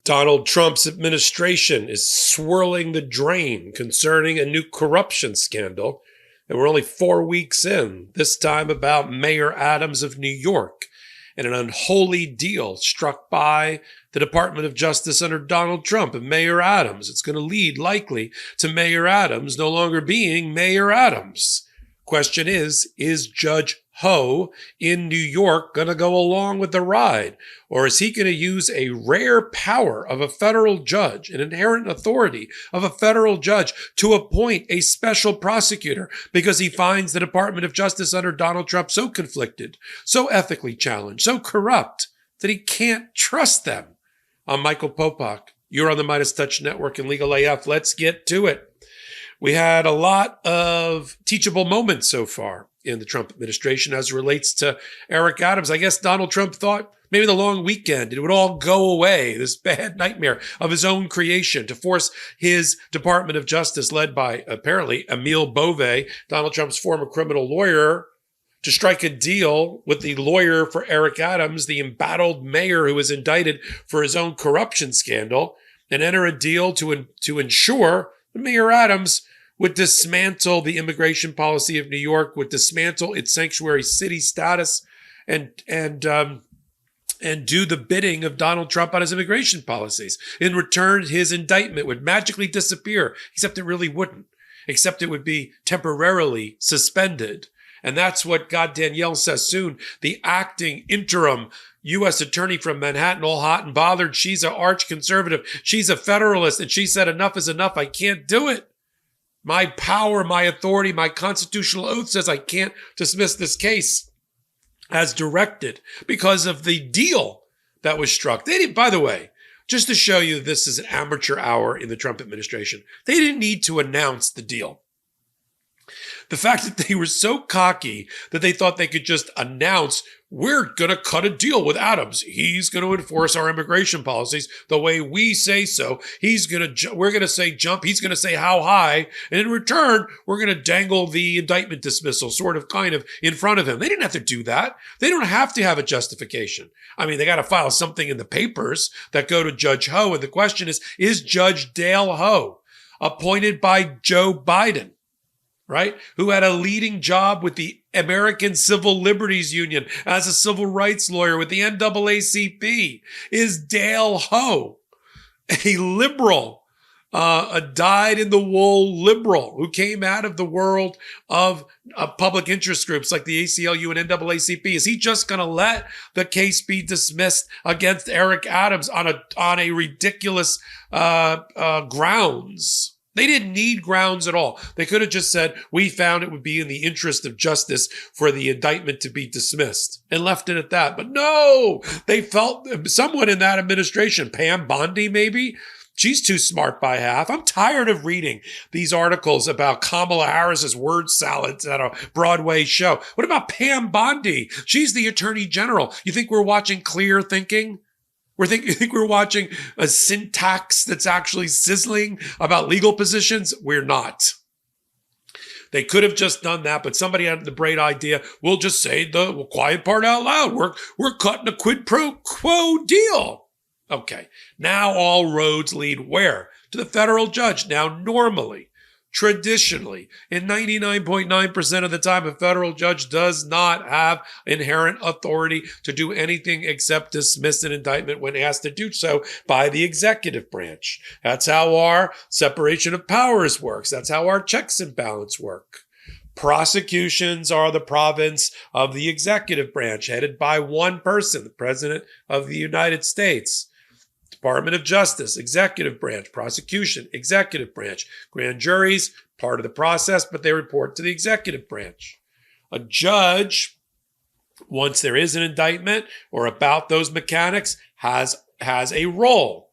Donald Trump's administration is swirling the drain concerning a new corruption scandal. And we're only 4 weeks in, this time about Mayor Adams of New York and an unholy deal struck by the Department of Justice under Donald Trump and Mayor Adams. It's going to lead likely to Mayor Adams no longer being Mayor Adams. Question is Judge Ho in New York going to go along with the ride? Or is he going to use a rare power of a federal judge, an inherent authority of a federal judge to appoint a special prosecutor because he finds the Department of Justice under Donald Trump so conflicted, so ethically challenged, so corrupt that he can't trust them? I'm Michael Popok. You're on the MeidasTouch Network and Legal AF. Let's get to it. We had a lot of teachable moments so far in the Trump administration as it relates to Eric Adams. I guess Donald Trump thought maybe the long weekend, it would all go away, this bad nightmare of his own creation to force his Department of Justice, led by apparently Emile Beauvais, Donald Trump's former criminal lawyer, to strike a deal with the lawyer for Eric Adams, the embattled mayor who was indicted for his own corruption scandal, and enter a deal to ensure that Mayor Adams would dismantle the immigration policy of New York, would dismantle its sanctuary city status, and do the bidding of Donald Trump on his immigration policies. In return, his indictment would magically disappear, except it really wouldn't, except it would be temporarily suspended. And that's what got Danielle Sassoon, the acting interim U.S. attorney from Manhattan, all hot and bothered. She's an arch conservative. She's a federalist. And she said, enough is enough. I can't do it. My power, my authority, my constitutional oath says I can't dismiss this case as directed because of the deal that was struck. They didn't, by the way, just to show you this is an amateur hour in the Trump administration, they didn't need to announce the deal. The fact that they were so cocky that they thought they could just announce, we're going to cut a deal with Adams. He's going to enforce our immigration policies the way we say so. We're going to say jump. He's going to say how high. And in return, we're going to dangle the indictment dismissal kind of in front of him. They didn't have to do that. They don't have to have a justification. I mean, they got to file something in the papers that go to Judge Ho. And the question is Judge Dale Ho appointed by Joe Biden, right, who had a leading job with the American Civil Liberties Union as a civil rights lawyer with the NAACP, is Dale Ho, a liberal, a dyed-in-the-wool liberal who came out of the world of public interest groups like the ACLU and NAACP. Is he just going to let the case be dismissed against Eric Adams on a ridiculous grounds? They didn't need grounds at all. They could have just said, we found it would be in the interest of justice for the indictment to be dismissed, and left it at that. But no, they felt someone in that administration, Pam Bondi maybe, she's too smart by half. I'm tired of reading these articles about Kamala Harris's word salads at a Broadway show. What about Pam Bondi? She's the attorney general. You think we're watching clear thinking? You think we're watching a syntax that's actually sizzling about legal positions? We're not. They could have just done that, but somebody had the great idea. We'll just say the quiet part out loud. We're cutting a quid pro quo deal. Okay, now all roads lead where? To the federal judge. Now, normally, traditionally, in 99.9% of the time, a federal judge does not have inherent authority to do anything except dismiss an indictment when asked to do so by the executive branch. That's how our separation of powers works. That's how our checks and balance work. Prosecutions are the province of the executive branch, headed by one person, the President of the United States. Department of Justice, executive branch. Prosecution, executive branch. Grand juries, part of the process, but they report to the executive branch. A judge, once there is an indictment or about those mechanics, has a role.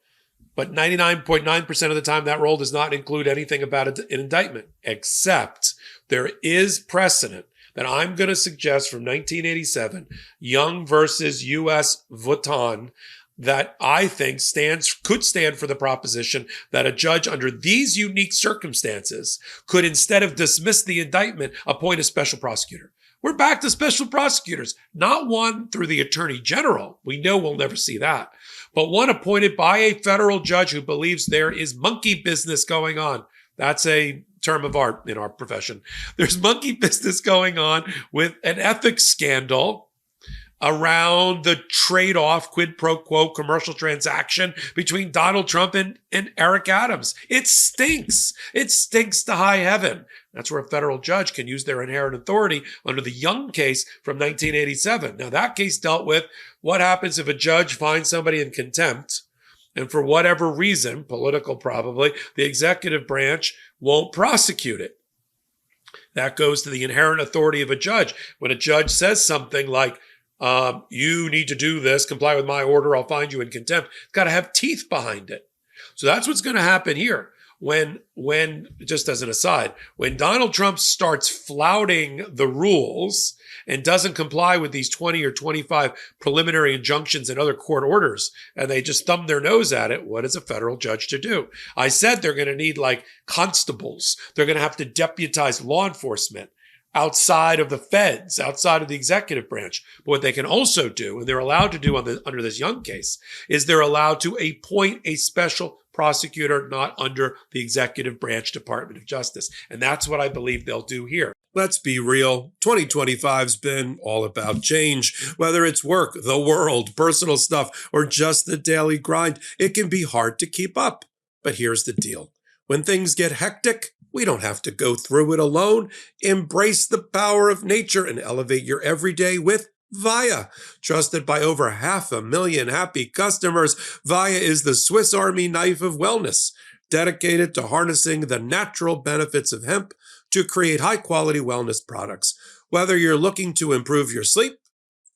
But 99.9% of the time, that role does not include anything about an indictment, except there is precedent that I'm going to suggest from 1987, Young versus U.S. Vuitton, that I think could stand for the proposition that a judge under these unique circumstances could, instead of dismiss the indictment, appoint a special prosecutor. We're back to special prosecutors, not one through the attorney general. We know we'll never see that, but one appointed by a federal judge who believes there is monkey business going on. That's a term of art in our profession. There's monkey business going on with an ethics scandal around the trade-off, quid pro quo commercial transaction between Donald Trump and Eric Adams. It stinks. It stinks to high heaven. That's where a federal judge can use their inherent authority under the Young case from 1987. Now, that case dealt with what happens if a judge finds somebody in contempt, and for whatever reason, political probably, the executive branch won't prosecute it. That goes to the inherent authority of a judge. When a judge says something like, you need to do this, comply with my order, I'll find you in contempt, it's got to have teeth behind it. So that's what's going to happen here. When, just as an aside, when Donald Trump starts flouting the rules and doesn't comply with these 20 or 25 preliminary injunctions and other court orders, and they just thumb their nose at it, what is a federal judge to do? I said they're going to need like constables. They're going to have to deputize law enforcement outside of the feds, outside of the executive branch. But what they can also do, and they're allowed to do under this Young case, is they're allowed to appoint a special prosecutor not under the executive branch Department of Justice. And that's what I believe they'll do here. Let's be real. 2025's been all about change. Whether it's work, the world, personal stuff, or just the daily grind, it can be hard to keep up. But here's the deal. When things get hectic, we don't have to go through it alone. Embrace the power of nature and elevate your everyday with Via. Trusted by over 500,000 happy customers, Via is the Swiss Army knife of wellness, dedicated to harnessing the natural benefits of hemp to create high-quality wellness products. Whether you're looking to improve your sleep,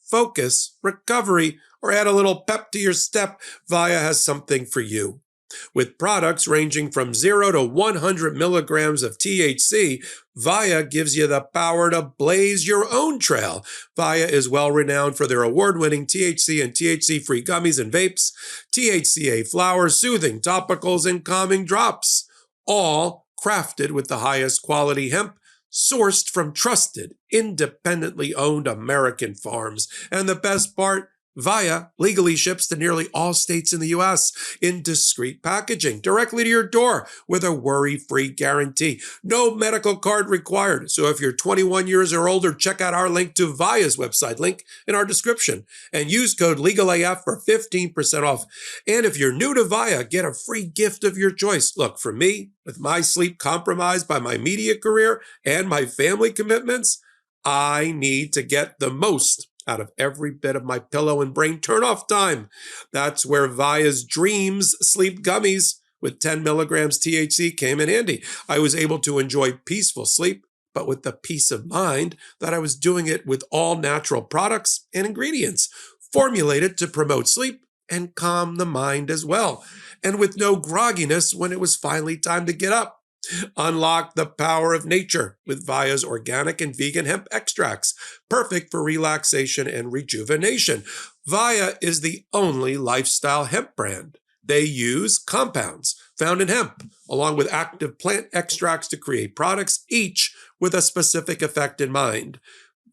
focus, recovery, or add a little pep to your step, Via has something for you. With products ranging from 0 to 100 milligrams of THC, Via gives you the power to blaze your own trail. Via is well renowned for their award-winning THC and THC-free gummies and vapes, THCA flowers, soothing topicals, and calming drops, all crafted with the highest quality hemp, sourced from trusted, independently owned American farms. And the best part, Via legally ships to nearly all states in the U.S. in discreet packaging, directly to your door with a worry-free guarantee. No medical card required. So if you're 21 years or older, check out our link to Via's website, link in our description, and use code LEGALAF for 15% off. And if you're new to Via, get a free gift of your choice. Look, for me, with my sleep compromised by my media career and my family commitments, I need to get the most out of every bit of my pillow and brain turn-off time. That's where Via's Dreams Sleep Gummies with 10 milligrams THC came in handy. I was able to enjoy peaceful sleep, but with the peace of mind that I was doing it with all natural products and ingredients, formulated to promote sleep and calm the mind as well, and with no grogginess when it was finally time to get up. Unlock the power of nature with Via's organic and vegan hemp extracts, perfect for relaxation and rejuvenation. Via is the only lifestyle hemp brand. They use compounds found in hemp, along with active plant extracts to create products, each with a specific effect in mind.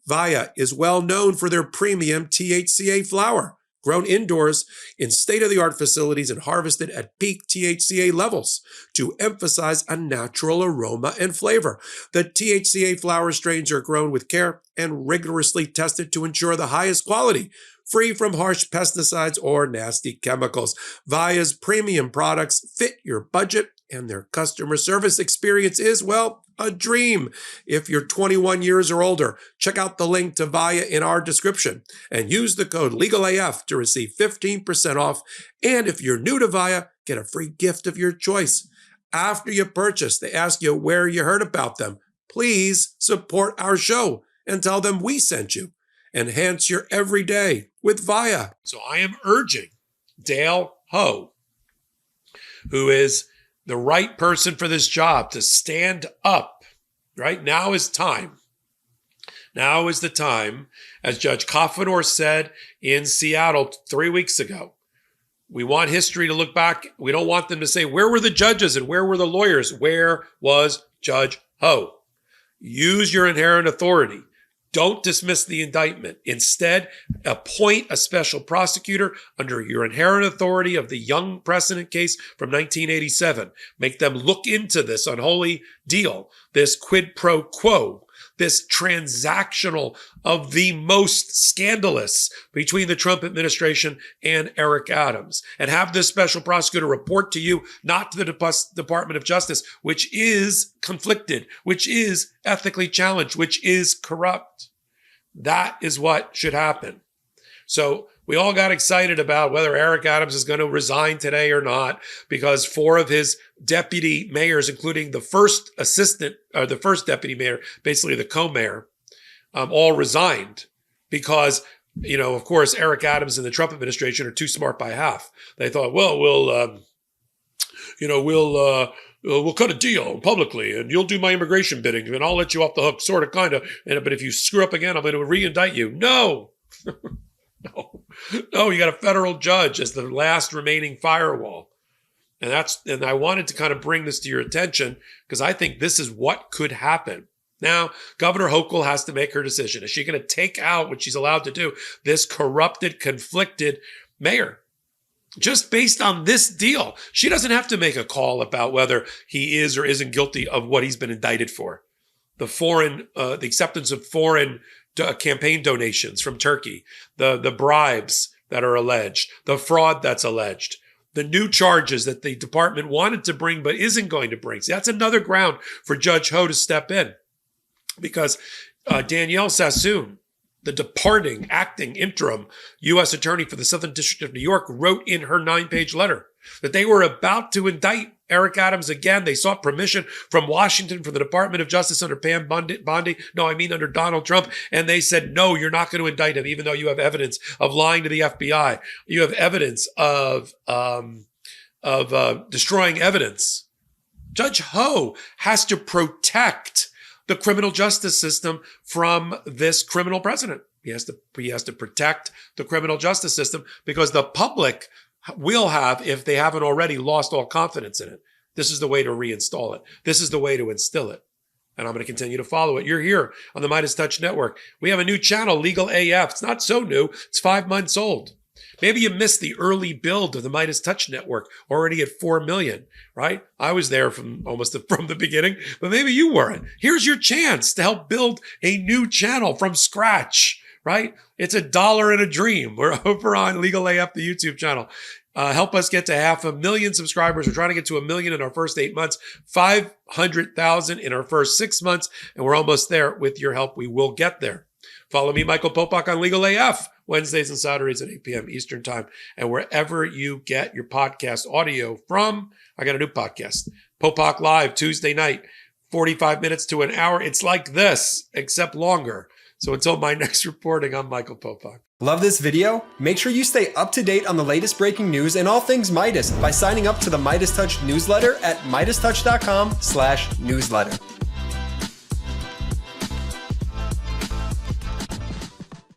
Via is well known for their premium THCA flower, grown indoors in state-of-the-art facilities and harvested at peak THCA levels to emphasize a natural aroma and flavor. The THCA flower strains are grown with care and rigorously tested to ensure the highest quality, free from harsh pesticides or nasty chemicals. Via's premium products fit your budget, and their customer service experience is, well, a dream. If you're 21 years or older, check out the link to Via in our description and use the code LEGALAF to receive 15% off. And if you're new to Via, get a free gift of your choice. After you purchase, they ask you where you heard about them. Please support our show and tell them we sent you. Enhance your everyday with Via. So I am urging Dale Ho, who is the right person for this job, to stand up. Right now is time. Now is the time, as Judge Kofenor said in Seattle 3 weeks ago. We want history to look back. We don't want them to say, where were the judges and where were the lawyers? Where was Judge Ho? Use your inherent authority. Don't dismiss the indictment. Instead, appoint a special prosecutor under your inherent authority of the Young precedent case from 1987. Make them look into this unholy deal, this quid pro quo, this transactional of the most scandalous between the Trump administration and Eric Adams, and have this special prosecutor report to you, not to the Department of Justice, which is conflicted, which is ethically challenged, which is corrupt. That is what should happen. So we all got excited about whether Eric Adams is going to resign today or not, because 4 of his deputy mayors, including the first deputy mayor, basically the co-mayor, all resigned because, of course, Eric Adams and the Trump administration are too smart by half. They thought, well, we'll cut a deal publicly and you'll do my immigration bidding and I'll let you off the hook, sort of, kind of. But if you screw up again, I'm going to re-indict you. No. No, you got a federal judge as the last remaining firewall. And I wanted to kind of bring this to your attention because I think this is what could happen. Now, Governor Hochul has to make her decision. Is she going to take out what she's allowed to do, this corrupted, conflicted mayor? Just based on this deal, she doesn't have to make a call about whether he is or isn't guilty of what he's been indicted for. The acceptance of foreign campaign donations from Turkey, the bribes that are alleged, the fraud that's alleged, the new charges that the department wanted to bring but isn't going to bring. See, that's another ground for Judge Ho to step in, because Danielle Sassoon, the departing acting interim U.S. attorney for the Southern District of New York, wrote in her 9-page letter that they were about to indict Eric Adams again. They sought permission from Washington for the Department of Justice under Pam Bondi. No, I mean under Donald Trump. And they said, no, you're not going to indict him, even though you have evidence of lying to the FBI. You have evidence of destroying evidence. Judge Ho has to protect the criminal justice system from this criminal president. He has to protect the criminal justice system because the public will have, if they haven't already, lost all confidence in it. This is the way to reinstall it. This is the way to instill it. And I'm going to continue to follow it. You're here on the MeidasTouch Network. We have a new channel, Legal AF. It's not so new. It's 5 months old. Maybe you missed the early build of the MeidasTouch Network, already at 4 million, right? I was there from the beginning, but maybe you weren't. Here's your chance to help build a new channel from scratch, right? It's $1 in a dream. We're over on Legal AF, the YouTube channel. Help us get to 500,000 subscribers. We're trying to get to 1 million in our first 8 months, 500,000 in our first 6 months, and we're almost there. With your help, we will get there. Follow me, Michael Popok, on Legal AF, Wednesdays and Saturdays at 8 p.m. Eastern Time. And wherever you get your podcast audio from, I got a new podcast, Popok Live, Tuesday night, 45 minutes to an hour. It's like this, except longer. So until my next reporting, I'm Michael Popok. Love this video? Make sure you stay up to date on the latest breaking news and all things Meidas by signing up to the MeidasTouch newsletter at MeidasTouch.com/newsletter.